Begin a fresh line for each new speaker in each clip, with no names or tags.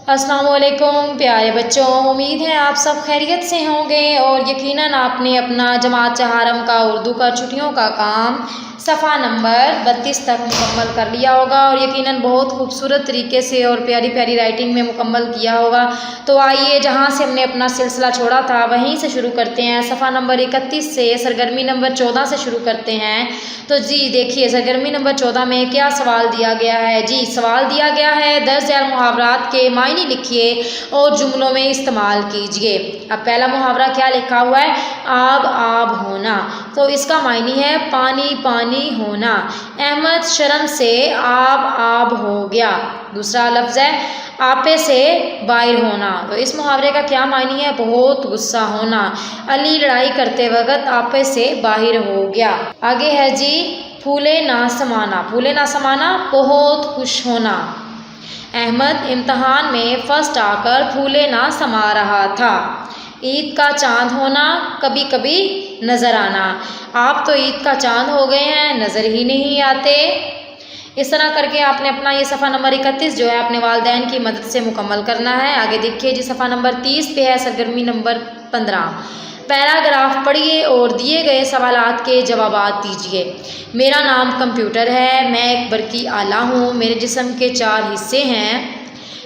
अस्सलाम वालेकुम प्यारे बच्चों, उम्मीद है आप सब खैरियत से होंगे और यकीनन आपने अपना जमात चहारम का उर्दू का छुट्टियों का काम सफ़ा नंबर 32 तक मुकम्मल कर लिया होगा और यकीनन बहुत खूबसूरत तरीके से और प्यारी प्यारी राइटिंग में मुकम्मल किया होगा। तो आइए जहां से हमने अपना सिलसिला छोड़ा था वहीं से शुरू करते हैं। सफ़ा नंबर 31 से सरगर्मी नंबर 14 से शुरू करते हैं। तो जी देखिए, सरगर्मी नंबर 14 में क्या सवाल दिया गया है। जी सवाल दिया गया है, दर्ज झैल मुहावरात के मायने लिखिए और जुमलों में इस्तेमाल कीजिए। अब पहला मुहावरा क्या लिखा हुआ है, आब आब होना। तो इसका मायने है पानी पानी होना। अहमद शर्म से आब आब हो गया। दूसरा लफ्ज़ है आपे से बाहर होना। तो इस मुहावरे का क्या मायने है, बहुत गुस्सा होना। अली लड़ाई करते वक्त आपे से बाहर हो गया। आगे है जी फूले ना समाना। फूले ना समाना बहुत खुश होना। अहमद इम्तहान में फर्स्ट आकर फूले ना समा रहा था। ईद का चांद होना कभी कभी नज़र आना। आप तो ईद का चांद हो गए हैं, नज़र ही नहीं आते। इस तरह करके आपने अपना ये सफ़ा नंबर 31 जो है अपने वालिदैन की मदद से मुकम्मल करना है। आगे देखिए जी, सफ़ा नंबर 30 पे है सरगर्मी नंबर 15। पैराग्राफ पढ़िए और दिए गए सवालात के जवाबात दीजिए। मेरा नाम कंप्यूटर है, मैं एक बरकी आला हूँ। मेरे जिस्म के 4 हिस्से हैं,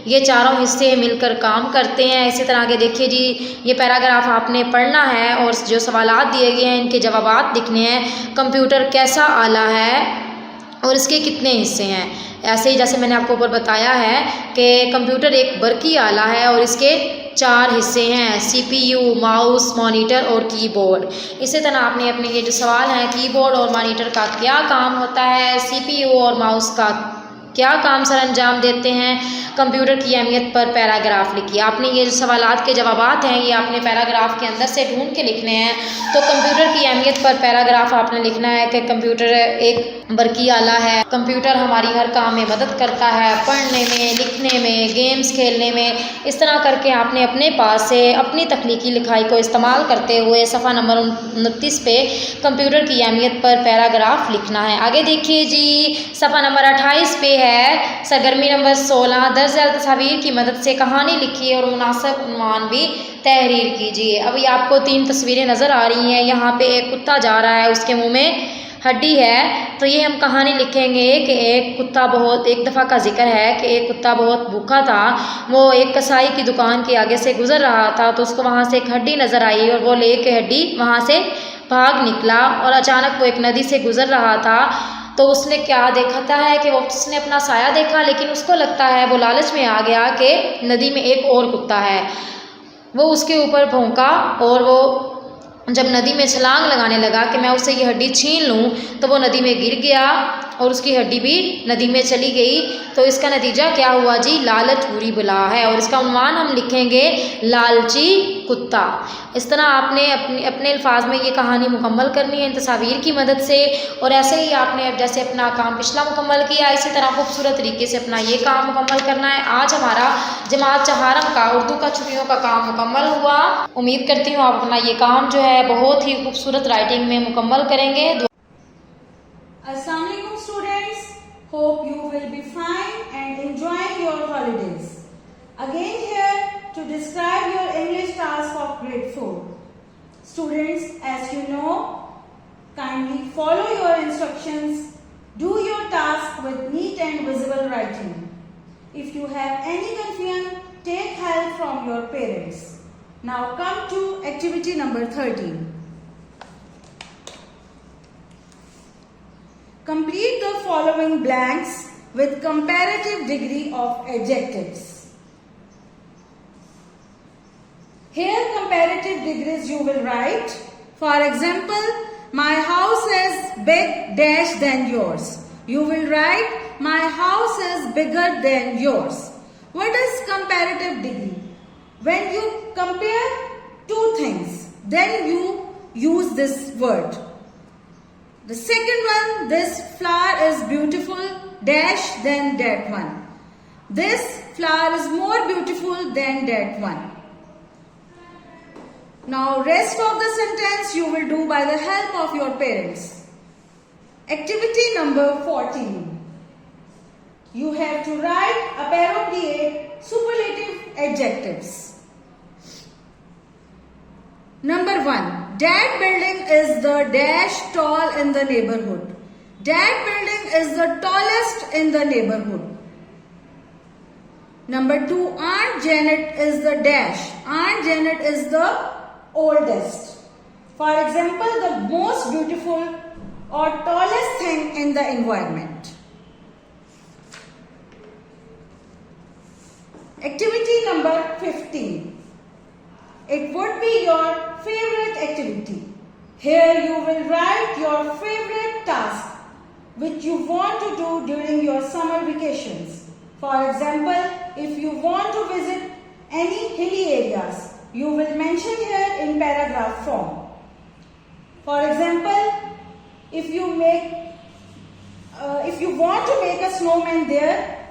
ये चारों हिस्से मिलकर काम करते हैं। इसी तरह आगे देखिए जी, ये पैराग्राफ आपने पढ़ना है और जो सवालात दिए गए हैं इनके जवाबात लिखने हैं। कंप्यूटर कैसा आला है और इसके कितने हिस्से हैं। ऐसे ही जैसे मैंने आपको ऊपर बताया है कि कंप्यूटर एक बरकी आला है और इसके 4 हिस्से हैं, CPU, माउस, मॉनिटर और कीबोर्ड। इसी तरह आपने अपने ये जो सवाल हैं, कीबोर्ड और मॉनिटर का क्या काम होता है, CPU और माउस का क्या काम सर अंजाम देते हैं, कंप्यूटर की अहमियत पर पैराग्राफ लिखिए। आपने ये जो सवालात के जवाबात हैं ये आपने पैराग्राफ के अंदर से ढूंढ के लिखने हैं। तो कंप्यूटर की अहमियत पर पैराग्राफ आपने लिखना है कि कंप्यूटर एक बरकी आला है, कंप्यूटर हमारी हर काम में मदद करता है, पढ़ने में, लिखने में, गेम्स खेलने में। इस तरह करके आपने अपने पास से अपनी तकनीकी लिखाई को इस्तेमाल करते हुए सफ़ा नंबर 29 पे कंप्यूटर की अहमियत पर पैराग्राफ लिखना है। आगे देखिए जी, सफ़ा नंबर 28 पे है सरगर्मी नंबर 16। दर्ज झैल तस्वीर की मदद से कहानी लिखिए और मुनासिब उन्वान भी तहरीर कीजिए। अभी आपको 3 तस्वीरें नज़र आ रही हैं। यहाँ पे एक कुत्ता जा रहा है, उसके मुंह में हड्डी है। तो ये हम कहानी लिखेंगे कि एक दफ़ा का जिक्र है कि एक कुत्ता बहुत भूखा था। वो एक कसाई की दुकान के आगे से गुजर रहा था तो उसको वहाँ से एक हड्डी नज़र आई और वो ले के हड्डी वहाँ से भाग निकला। और अचानक वो एक नदी से गुजर रहा था तो उसने क्या देखा है कि वो उसने अपना साया देखा, लेकिन उसको लगता है, वो लालच में आ गया कि नदी में एक और कुत्ता है। वो उसके ऊपर भौंका और वो जब नदी में छलांग लगाने लगा कि मैं उससे ये हड्डी छीन लूँ तो वो नदी में गिर गया और उसकी हड्डी भी नदी में चली गई। तो इसका नतीजा क्या हुआ जी, लालच बुरी बला है। और इसका उन्वान हम लिखेंगे लालची कुत्ता। इस तरह आपने अपने अल्फाज में ये कहानी मुकम्मल करनी है इन तस्वीर की मदद से। और ऐसे ही आपने अब जैसे अपना काम पिछला मुकम्मल किया, इसी तरह खूबसूरत तरीके से अपना ये काम मुकम्मल करना है। आज हमारा जमात चहारम का उर्दू का छुट्टियों का काम मुकम्मल हुआ। उम्मीद करती हूँ आप अपना ये काम जो है बहुत ही खूबसूरत राइटिंग में मुकम्मल करेंगे।
Assalamu alaikum students, hope you will be fine and enjoying your holidays. Again here to describe your English task of grade 4. Students, as you know, kindly follow your instructions, do your task with neat and visible writing. If you have any confusion, take help from your parents. Now come to activity number 13. Complete the following blanks with comparative degree of adjectives. Here comparative degrees you will write. For example, my house is big dash than yours. You will write my house is bigger than yours. What is comparative degree? When you compare two things, then you use this word. The second one, this flower is beautiful dash than that one. This flower is more beautiful than that one. Now rest of the sentence you will do by the help of your parents. Activity number 14. You have to write appropriate superlative adjectives. Number 1. That building is the dash tall in the neighborhood. That building is the tallest in the neighborhood. Number 2. Aunt Janet is the dash. Aunt Janet is the oldest. For example, the most beautiful or tallest thing in the environment. Activity number 15. It would be your favorite activity. Here you will write your favorite task which you want to do during your summer vacations. For example, if you want to visit any hilly areas, you will mention here in paragraph form. For example, if you want to make a snowman there,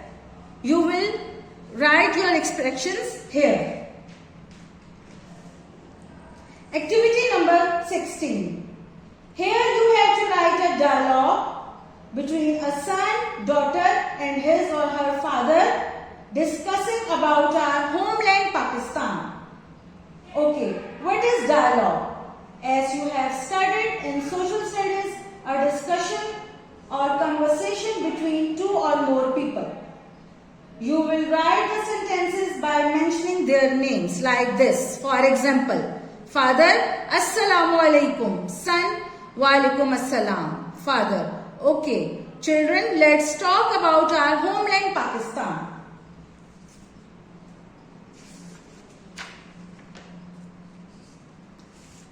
you will write your expressions here. Activity number 16. Here you have to write a dialogue between a son, daughter and his or her father discussing about our homeland Pakistan. Okay, what is dialogue? As you have studied in social studies, a discussion or conversation between two or more people. You will write the sentences by mentioning their names like this. For example, father, Assalamu alaikum. Son, wa alaikum assalam. Father, okay. Children, let's talk about our homeland Pakistan.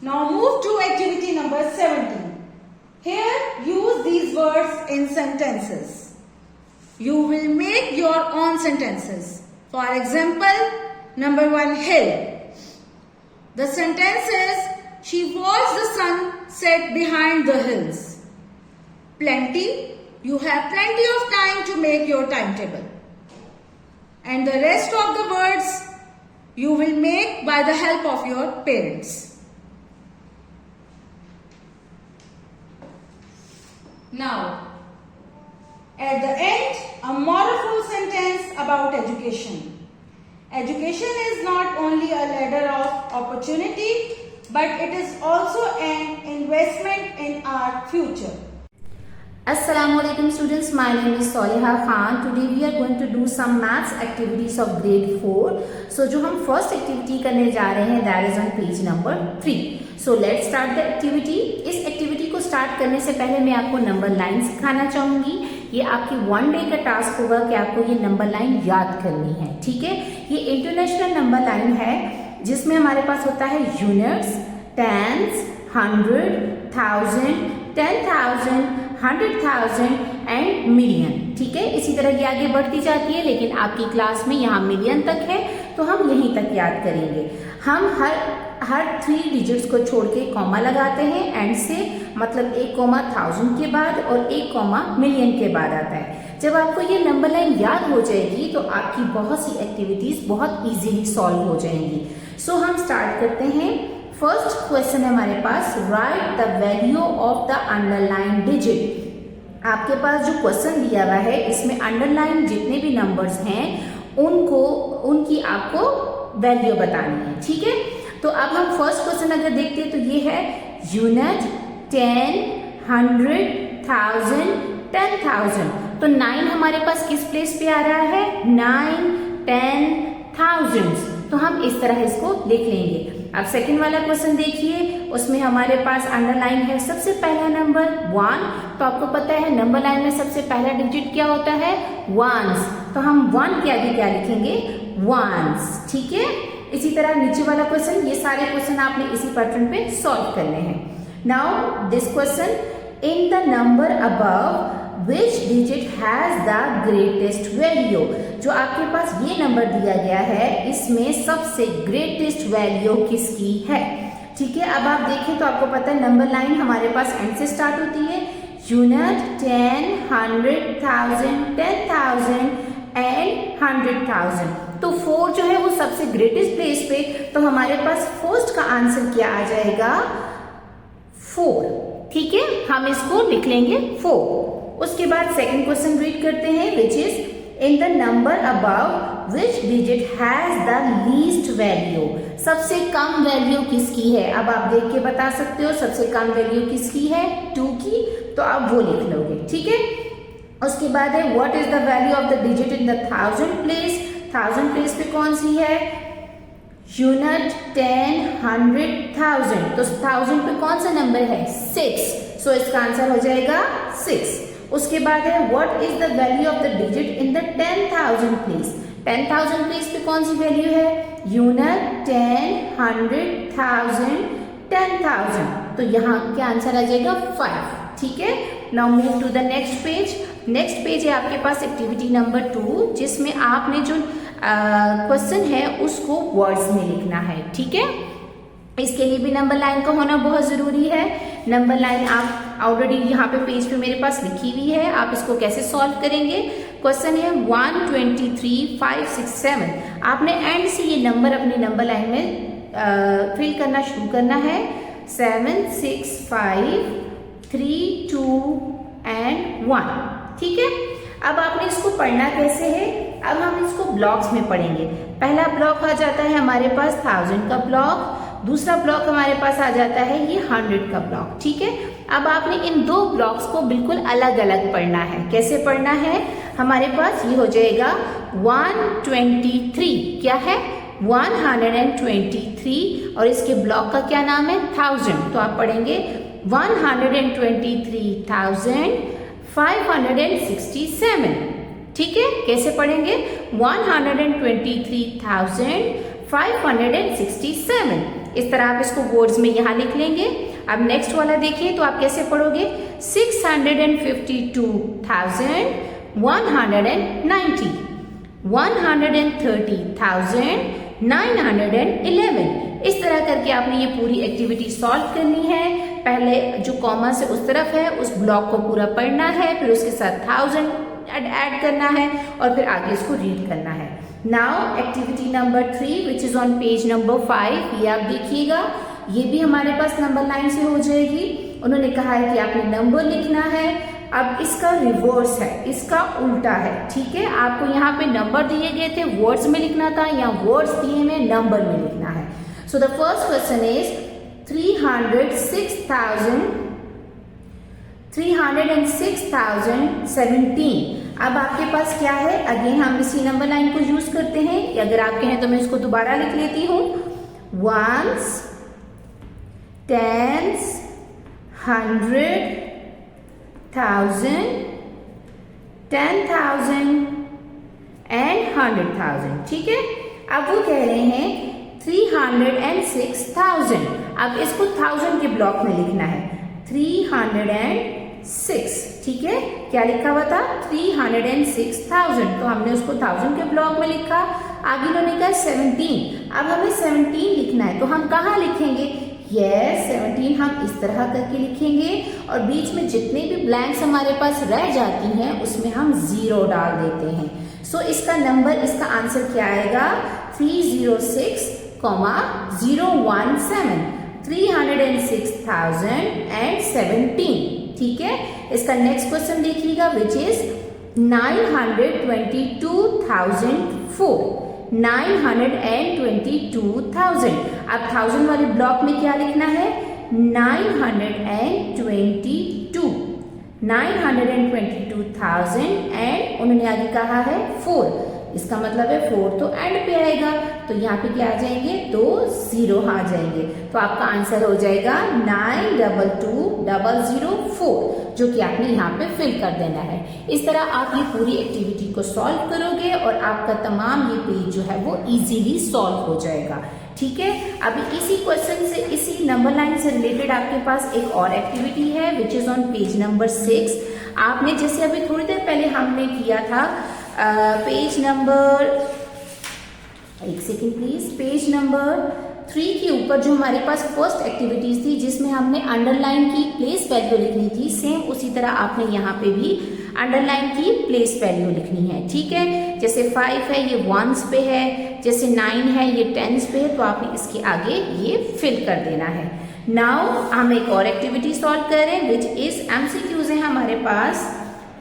Now move to activity number 17. Here, use these words in sentences. You will make your own sentences. For example, number 1, hill. The sentence is, she watched the sun set behind the hills. Plenty. You have plenty of time to make your timetable. And the rest of the words you will make by the help of your parents. Now, at the end, a moralful sentence about education. Education is not only a ladder of opportunity, but it is also an investment in our future.
Assalamualaikum students, my name is Soliha Khan. Today we are going to do some maths activities of grade 4. So जो हम first activity करने जा रहे हैं that is on page number 3. So let's start the activity. इस activity को start करने से पहले मैं आपको number line सिखाना चाहूँगी. ये आपकी 1 day का टास्क होगा कि आपको ये नंबर लाइन याद करनी है. ठीक है, ये इंटरनेशनल नंबर लाइन है जिसमें हमारे पास होता है यूनिट्स, टेंस, 100, 1000, 10,000, 100,000 एंड मिलियन. ठीक है, इसी तरह ये आगे बढ़ती जाती है, लेकिन आपकी क्लास में यहाँ मिलियन तक है तो हम यहीं तक याद करेंगे. हम हर 3 डिजिट्स को छोड़ के कॉमा लगाते हैं एंड से, मतलब 1 कॉमा 1000 के बाद और 1 कॉमा मिलियन के बाद आता है. जब आपको ये नंबर लाइन याद हो जाएगी तो आपकी बहुत सी एक्टिविटीज बहुत इजीली सॉल्व हो जाएंगी. सो हम स्टार्ट करते हैं. फर्स्ट क्वेश्चन है हमारे पास, right the value of the underline digit. आपके पास जो क्वेश्चन दिया हुआ है इसमें अंडरलाइन जितने भी नंबर्स हैं उनकी आपको वैल्यू बतानी है. ठीक है, तो अब हम फर्स्ट क्वेश्चन अगर देखते हैं तो ये है यूनिट, 10, 100, 1000, 10,000. तो 9 हमारे पास किस प्लेस पे आ रहा है? 9, 10, thousands. तो हम इस तरह इसको लिख लेंगे. अब सेकंड वाला क्वेश्चन देखिए, उसमें हमारे पास अंडरलाइन है सबसे पहला नंबर 1. तो आपको पता है नंबर लाइन में सबसे पहला डिजिट क्या होता है? वंस. तो हम 1 के आगे क्या लिखेंगे? वंस. ठीक है, इसी तरह नीचे वाला क्वेश्चन, ये सारे क्वेश्चन आपने इसी पैटर्न पे सॉल्व करने हैं. Now this question, in the number above which digit has the greatest value. जो आपके पास ये नंबर दिया गया है इसमें सबसे ग्रेटेस्ट वैल्यू किसकी है? ठीक है, अब आप देखें तो आपको पता है नंबर लाइन हमारे पास एंड से स्टार्ट होती है. Unit, 10, 100, 1000, 10,000 and 100,000. तो 4 जो है वो सबसे ग्रेटेस्ट प्लेस पे, तो हमारे पास फर्स्ट का आंसर क्या आ जाएगा? 4. ठीक है, हम इसको लिख लेंगे 4. उसके बाद सेकंड क्वेश्चन रीड करते हैं, which is in the number above which digit has the least value. सबसे कम वैल्यू किसकी है? अब आप देख के बता सकते हो सबसे कम वैल्यू किसकी है, 2 की, तो आप वो लिख लोगे, ठीक है। उसके बाद है what is the value of the digit in the 1000 place. 1000 place पे कौन सी है? यूनिट, 10, 100, 1000, तो 1000 पे कौन सा नंबर है? 6, सो इसका आंसर हो जाएगा 6। उसके बाद है what is the value of the digit in the 10,000 place. 10,000 place पे कौन सी वैल्यू है? यूनिट, 10, 100, 1000, 10,000, तो यहाँ क्या आंसर आ जाएगा 5, ठीक है। Now move to the next page. Next page है आपके पास एक्टिविटी नंबर 2, जिसमें आपने जो क्वेश्चन है उसको वर्ड्स में लिखना है, ठीक है। इसके लिए भी नंबर लाइन का होना बहुत जरूरी है। नंबर लाइन आप ऑलरेडी यहाँ पे पेज पे मेरे पास लिखी हुई है, आप इसको कैसे सॉल्व करेंगे। क्वेश्चन है 1, 23, 5, 6, 7। आपने एंड से ये नंबर अपनी नंबर लाइन में फिल करना शुरू करना है। 7, 6, 5, 3, 2 एंड 1, ठीक है। अब आपने इसको पढ़ना कैसे है? अब हम इसको ब्लॉक्स में पढ़ेंगे। पहला ब्लॉक आ जाता है हमारे पास 1000 का ब्लॉक, दूसरा ब्लॉक हमारे पास आ जाता है ये 100 का ब्लॉक, ठीक है। अब आपने इन दो ब्लॉक्स को बिल्कुल अलग अलग पढ़ना है। कैसे पढ़ना है? हमारे पास ये हो जाएगा 123, क्या है? 123, और इसके ब्लॉक का क्या नाम है? 1000, तो आप पढ़ेंगे 123,567, ठीक है। कैसे पढ़ेंगे? 123,567, इस तरह आप इसको वर्ड्स में यहां लिख लेंगे। अब नेक्स्ट वाला देखिए, तो आप कैसे पढ़ोगे? 652,190, 130,911, इस तरह करके आपने ये पूरी एक्टिविटी सॉल्व करनी है। पहले जो कॉमा से उस तरफ है उस ब्लॉक को पूरा पढ़ना है, फिर उसके साथ 1000 ऐड करना है और फिर आगे इसको रीड करना है। Now activity number 3 which is on page number 5, ये आप देखिएगा, ये भी हमारे पास नंबर लाइन से हो जाएगी। उन्होंने कहा है कि आपने नंबर लिखना है। अब इसका रिवर्स है, इसका उल्टा है, ठीक है। आपको यहाँ पे नंबर दिए गए थे, वर्ड्स में लिखना था, या वर्ड्स दिए हुए नंबर में लिखना है। So the first question is 306,017। अब आपके पास क्या है? अगेन हम इसी नंबर लाइन को यूज करते हैं। अगर आपके हैं तो मैं इसको दोबारा लिख लेती हूँ। 1s, 10s, 100, 1000, 10,000 एंड 100,000, ठीक है। अब वो कह रहे हैं 306,000। अब इसको 1000 के ब्लॉक में लिखना है। 306, ठीक है। क्या लिखा हुआ था? 306,000, तो हमने उसको 1000 के ब्लॉक में लिखा। आगे उन्होंने कहा 17। अब हमें 17 लिखना है, तो हम कहाँ लिखेंगे? यस, 17 हम इस तरह करके लिखेंगे और बीच में जितने भी ब्लैंक्स हमारे पास रह जाती हैं उसमें हम 0 डाल देते हैं। सो इसका नंबर, इसका आंसर क्या आएगा? 306,017, 306,017, ठीक है। इसका नेक्स्ट क्वेश्चन देखिएगा विच इज 922,004, 922,000। अब 1000 वाले ब्लॉक में क्या लिखना है? 922,000 एंड उन्होंने आगे कहा है 4, इसका मतलब है 4 तो एंड पे आएगा, तो यहाँ पे क्या आ जाएंगे? 2 0 आ जाएंगे, तो आपका आंसर हो जाएगा 922,004, जो कि आपने यहाँ पे फिल कर देना है। इस तरह आप ये पूरी एक्टिविटी को सॉल्व करोगे और आपका तमाम ये पेज जो है वो इजीली सॉल्व हो जाएगा, ठीक है। अभी इसी क्वेश्चन से, इसी नंबर लाइन से रिलेटेड आपके पास एक और एक्टिविटी है विच इज ऑन पेज नंबर 6। आपने जैसे अभी थोड़ी देर पहले हमने किया था पेज नंबर, एक सेकेंड प्लीज, पेज नंबर 3 के ऊपर जो हमारे पास फर्स्ट एक्टिविटीज थी जिसमें हमने अंडरलाइन की प्लेस वैल्यू लिखनी थी, सेम उसी तरह आपने यहाँ पे भी अंडरलाइन की प्लेस वैल्यू लिखनी है, ठीक है। जैसे 5 है ये 1s पे है, जैसे 9 है ये 10s पे है, तो आपने इसके आगे ये फिल कर देना है। नाउ हम एक और एक्टिविटी सॉल्व कर रहे हैं विच इज MCQs है हमारे पास,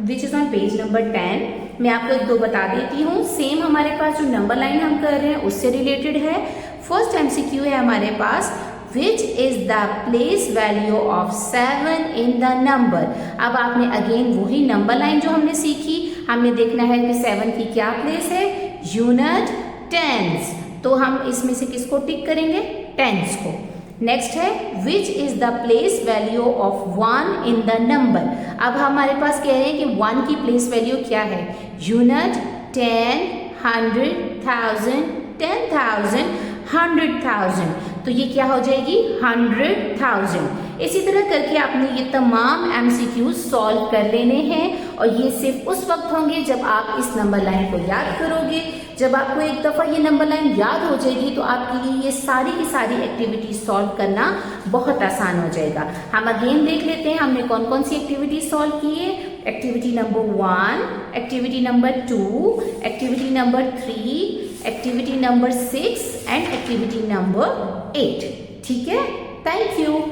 which is on page number 10। मैं आपको एक दो बता देती हूँ। सेम हमारे पास जो नंबर लाइन हम कर रहे हैं उससे रिलेटेड है। फर्स्ट MCQ है हमारे पास, which is the place value of 7 in the number. अब आपने अगेन वही नंबर लाइन जो हमने सीखी, हमने देखना है कि 7 की क्या प्लेस है, यूनिट टेंस। तो हम इसमें से किसको टिक करेंगे, टेंस को। नेक्स्ट है विच is the place value of 1 in the number. अब हमारे पास कह रहे हैं कि 1 की प्लेस वैल्यू क्या है, यूनिट 10, 100, 1000, 10,000, 100,000। तो ये क्या हो जाएगी, 100,000। इसी तरह करके आपने ये तमाम MCQ सॉल्व कर लेने हैं और ये सिर्फ उस वक्त होंगे जब आप इस नंबर लाइन को याद करोगे। जब आपको एक दफ़ा ये नंबर लाइन याद हो जाएगी तो आपके लिए ये सारी की सारी एक्टिविटी सॉल्व करना बहुत आसान हो जाएगा। हम अगेन देख लेते हैं हमने कौन कौन सी एक्टिविटी सॉल्व की है। Activity number 1, activity number 2, activity number 3, activity number 6 and activity number 8। ठीक है, थैंक यू।